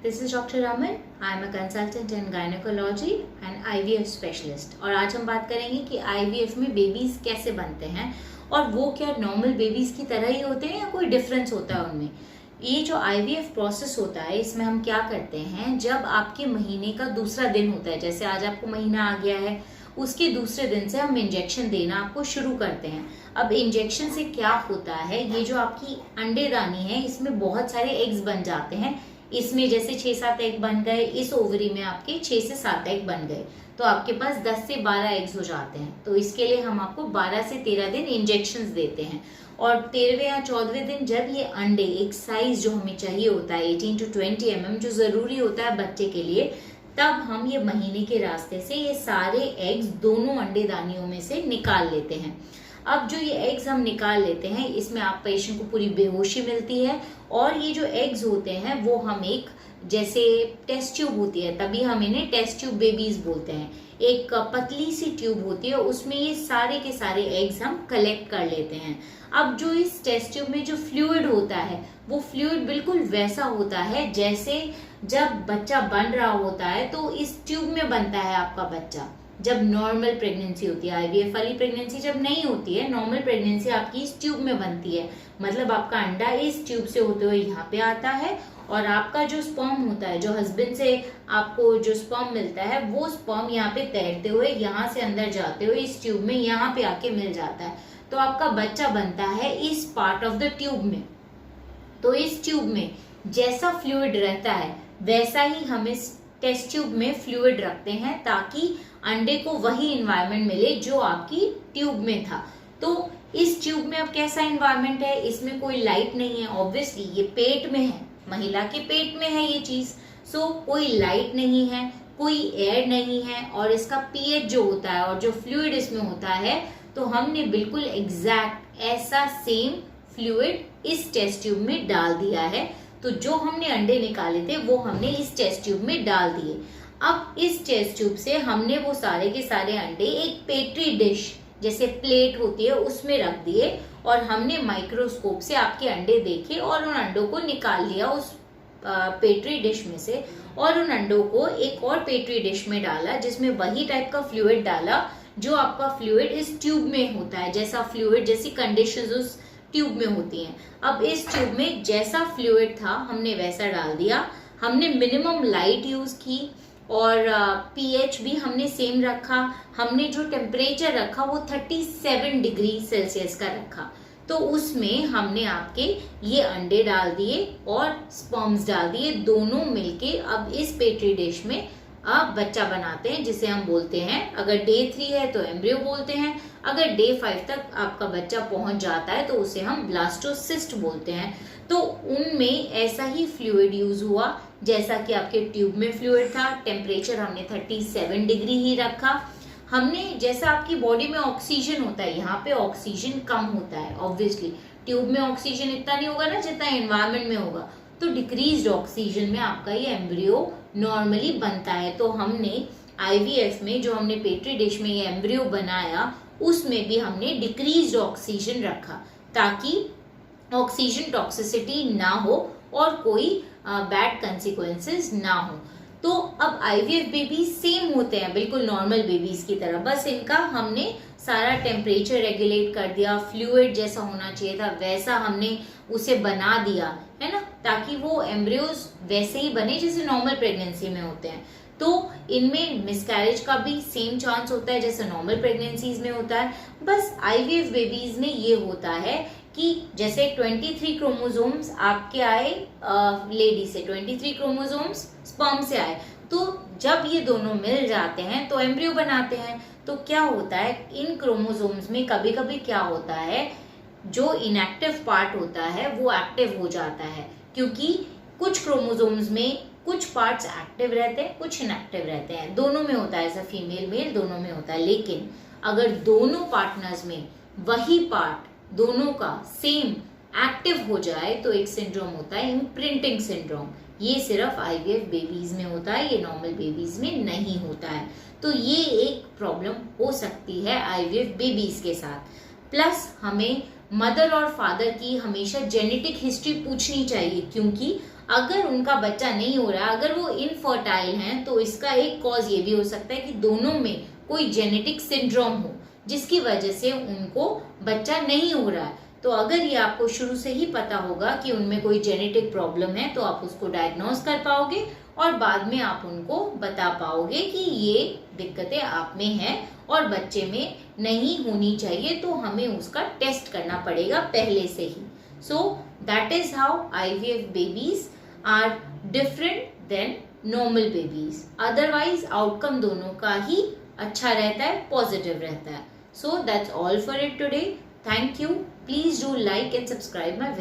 this is Dr. Raman. I am a consultant in gynecology and IVF specialist. और आज हम बात करेंगे कि IVF में बेबीज कैसे बनते हैं और वो क्या नॉर्मल बेबीज की तरह ही होते हैं या कोई डिफरेंस होता है उनमें। ये जो IVF प्रोसेस होता है इसमें हम क्या करते हैं, जब आपके महीने का दूसरा दिन होता है, जैसे आज आपको महीना आ गया है, उसके दूसरे दिन से हम इंजेक्शन देना आपको शुरू करते हैं। अब इंजेक्शन से क्या होता है, ये जो आपकी अंडेदानी है इसमें बहुत सारे एग्स बन जाते हैं। इसमें जैसे 6-7 एग बन गए, इस ओवरी में आपके 6 से 7 एग बन गए, तो आपके पास 10 से 12 एग्स हो जाते हैं। तो इसके लिए हम आपको 12 से 13 दिन इंजेक्शन देते हैं और 13वें या 14वें दिन जब ये अंडे एक साइज जो हमें चाहिए होता है 18 to 20 mm जो जरूरी होता है बच्चे के लिए, तब हम ये महीने के रास्ते से ये सारे एग्स दोनों अंडेदानियों में से निकाल लेते हैं। अब जो ये एग्स हम निकाल लेते हैं इसमें आप पेशेंट को पूरी बेहोशी मिलती है और ये जो एग्स होते हैं वो हम एक जैसे टेस्ट ट्यूब होती है, तभी हम इन्हें टेस्ट ट्यूब बेबीज बोलते हैं। एक पतली सी ट्यूब होती है, उसमें ये सारे के सारे एग्स हम कलेक्ट कर लेते हैं। अब जो इस टेस्ट ट्यूब में जो फ्लूइड होता है वो फ्लूइड बिल्कुल वैसा होता है जैसे जब बच्चा बन रहा होता है, तो इस ट्यूब में बनता है आपका बच्चा जब नॉर्मल प्रेगनेंसी होती है। आईवीएफ वाली प्रेगनेंसी जब नहीं होती है, नॉर्मल प्रेगनेंसी आपकी इस ट्यूब में बनती है, मतलब आपका अंडा इस ट्यूब से होते हुए यहाँ पे आता है और आपका जो स्पर्म होता है, जो हस्बैंड से आपको जो स्पर्म मिलता है, वो स्पर्म यहाँ पे तैरते हुए यहाँ से अंदर जाते हुए इस ट्यूब में यहाँ पे आके मिल जाता है। तो आपका बच्चा बनता है इस पार्ट ऑफ द ट्यूब में। तो इस ट्यूब में जैसा फ्लूइड रहता है वैसा ही हम इस टेस्ट ट्यूब में फ्लूइड रखते हैं ताकि अंडे को वही इन्वायरमेंट मिले जो आपकी ट्यूब में था। तो इस ट्यूब में अब कैसा इन्वायरमेंट है, इसमें कोई लाइट नहीं है, ऑब्वियसली ये पेट में है, महिला के पेट में है ये चीज, सो कोई लाइट नहीं है, कोई एयर नहीं है और इसका पीएच जो होता है और जो फ्लूइड इसमें होता है, तो हमने बिल्कुल एग्जैक्ट ऐसा सेम फ्लूइड इस टेस्ट ट्यूब में डाल दिया है। तो जो हमने अंडे निकाले थे वो हमने इस टेस्ट ट्यूब में डाल दिए। अब इस टेस्ट ट्यूब से हमने वो सारे के सारे अंडे एक पेट्री डिश जैसे प्लेट होती है उसमें रख दिए और हमने माइक्रोस्कोप से आपके अंडे देखे और उन अंडों को निकाल लिया उस पेट्री डिश में से और उन अंडों को एक और पेट्री डिश में डाला जिसमें वही टाइप का फ्लूइड डाला जो आपका फ्लूइड इस ट्यूब में होता है, जैसा फ्लूइड जैसी कंडीशंस उस ट्यूब में होती हैं। अब इस ट्यूब में जैसा फ्लूइड था हमने वैसा डाल दिया। हमने मिनिमम लाइट यूज की और पीएच भी हमने सेम रखा। हमने जो टेम्परेचर रखा वो 37 डिग्री सेल्सियस का रखा। तो उसमें हमने आपके ये अंडे डाल दिए और स्पर्म्स डाल दिए, दोनों मिलके अब इस पेट्री डिश में अब बच्चा बनाते हैं, जिसे हम बोलते हैं, अगर डे 3 है तो एम्ब्रियो बोलते हैं, अगर डे 5 तक आपका बच्चा पहुंच जाता है तो उसे हम ब्लास्टोसिस्ट बोलते हैं। तो उनमें ऐसा ही फ्लूइड यूज हुआ जैसा कि आपके ट्यूब में फ्लूइड था। टेम्परेचर हमने 37 डिग्री ही रखा। हमने जैसा आपकी बॉडी में ऑक्सीजन होता है, यहाँ पे ऑक्सीजन कम होता है, ऑब्वियसली ट्यूब में ऑक्सीजन इतना नहीं होगा ना जितना एनवायरमेंट में होगा, तो डिक्रीज्ड ऑक्सीजन में आपका ये एम्ब्रियो नॉर्मली बनता है। तो हमने आईवीएफ में जो हमने पेट्री डिश में ये एम्ब्रियो बनाया उसमें भी हमने डिक्रीज्ड ऑक्सीजन रखा ताकि ऑक्सीजन टॉक्सिसिटी ना हो और कोई बैड कंसिक्वेंसेस ना हो। तो अब आईवीएफ बेबी सेम होते हैं बिल्कुल नॉर्मल बेबीज की तरह, बस इनका हमने सारा टेम्परेचर रेगुलेट कर दिया, फ्लूइड जैसा होना चाहिए था वैसा हमने उसे बना दिया, है ना, ताकि वो एम्ब्रियोज वैसे ही बने जैसे नॉर्मल प्रेगनेंसी में होते हैं। तो इनमें मिसकैरेज का भी सेम चांस होता है जैसे नॉर्मल प्रेगनेंसीज में होता है। बस आईवीएफ बेबीज में ये होता है कि जैसे 23 क्रोमोसोम्स आपके आए लेडी से, 23 क्रोमोसोम्स स्पर्म से आए, तो जब ये दोनों मिल जाते हैं तो एम्ब्रियो बनाते हैं। तो क्या होता है, इन क्रोमोसोम्स में कभी कभी क्या होता है, जो इनएक्टिव पार्ट होता है वो एक्टिव हो जाता है, क्योंकि कुछ क्रोमोसोम्स में कुछ पार्ट्स एक्टिव रहते हैं, कुछ इनएक्टिव रहते हैं, दोनों में होता है, ऐसा फीमेल मेल दोनों में होता है। लेकिन अगर दोनों पार्टनर्स में वही पार्ट दोनों का सेम एक्टिव हो जाए तो एक सिंड्रोम होता है इम्प्रिंटिंग सिंड्रोम। ये सिर्फ आईवीएफ बेबीज में होता है, ये नॉर्मल बेबीज में नहीं होता है। तो ये एक प्रॉब्लम हो सकती है आईवीएफ बेबीज के साथ। प्लस हमें मदर और फादर की हमेशा जेनेटिक हिस्ट्री पूछनी चाहिए, क्योंकि अगर उनका बच्चा नहीं हो रहा, अगर वो इनफर्टाइल हैं, तो इसका एक कॉज ये भी हो सकता है कि दोनों में कोई जेनेटिक सिंड्रोम हो जिसकी वजह से उनको बच्चा नहीं हो रहा है। तो अगर ये आपको शुरू से ही पता होगा कि उनमें कोई जेनेटिक प्रॉब्लम है तो आप उसको डायग्नोस कर पाओगे और बाद में आप उनको बता पाओगे कि ये दिक्कतें आप में हैं और बच्चे में नहीं होनी चाहिए, तो हमें उसका टेस्ट करना पड़ेगा पहले से ही। So that is how IVF babies are different than normal babies. Otherwise outcome दोनों का ही अच्छा रहता है, पॉजिटिव रहता है। So that's all for it today. Thank you. Please do like and subscribe my video.